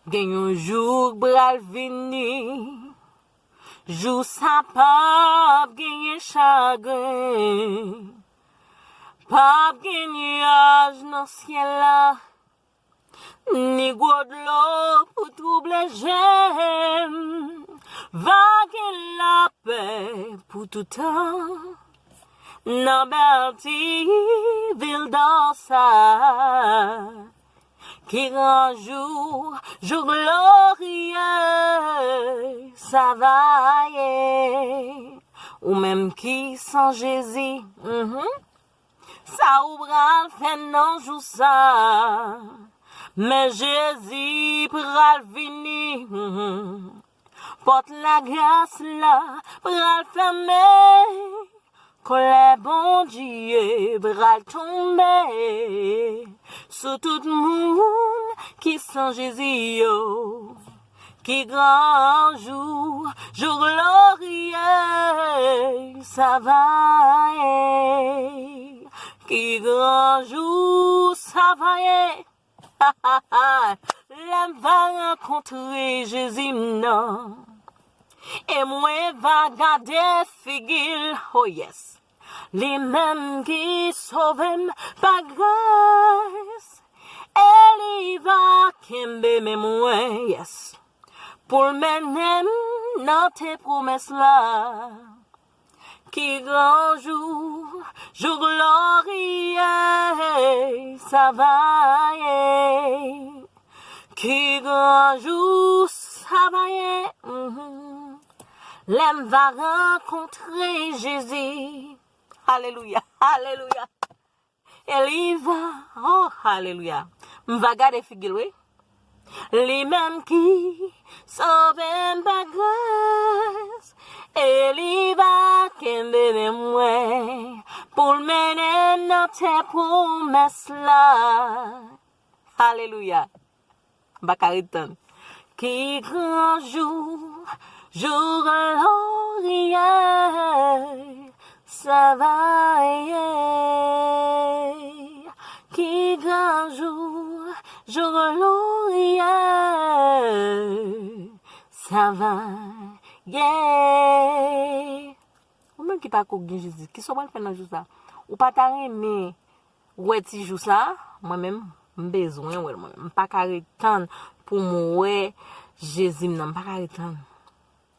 Gen yon jour bral vini, jou sa pap genye chagrin, pap gen nuage nan ciel la, ni gwo d'lo pou trouble jem, va gen la paix pour tout temps, nan bel ti vil d'Orsay. Qui grand jour, jour glorieux, ça va y ou même qui sans Jésus, ça ouvra le fait non jour ça, mais Jésus pral vini, porte la grâce là, pral fermer, quand les bon Dieu pral tomber, sur tout le monde qui sans Jésus yo, qui grand jour, jour glorieux, ça va y, qui grand jour, ça va y, l'âme va rencontrer Jésus non, et moi va garder figure, oh yes. Les mêmes qui sauvent par grâce, elle y va kembe me moi, yes. Pour mener dans tes promesses là, qui grand jour, jour glorieux, ça va y, qui grand jour, ça va y, l'homme va rencontrer Jésus. Alléluia, alléluia. Elle y va, oh, alléluia. M'va garder figure, oui. Les mêmes qui sauvent par grâce, elle y va kembe moi, pour mener dans tes promesses là. Alléluia. Bakariton. Qui grand jour, jour glorieux, ça va y, qui grand jour, jour glorieux, ça va y. Ou même qui pas connaît Jésus, qui sont pas faire dans jour ça, ou pas t'aimer, ouais ti jour ça, moi-même besoin ouais moi-même pas carré temps pour moi Jésus n'a pas carré temps.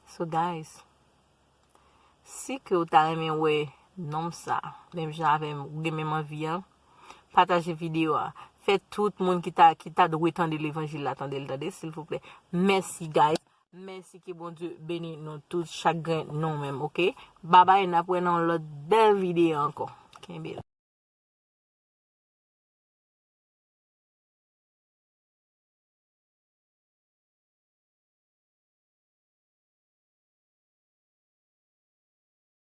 So guys, si que vous avez aimé non ça, même j'avais même envie, partagez vidéo, faites tout le monde qui t'a doué tendre l'évangile, attendez, s'il vous plaît. Merci guys, merci que bon Dieu bénisse nous tous chagrin non même, ok? Bye bye, n'a pour l'autre belle vidéo encore.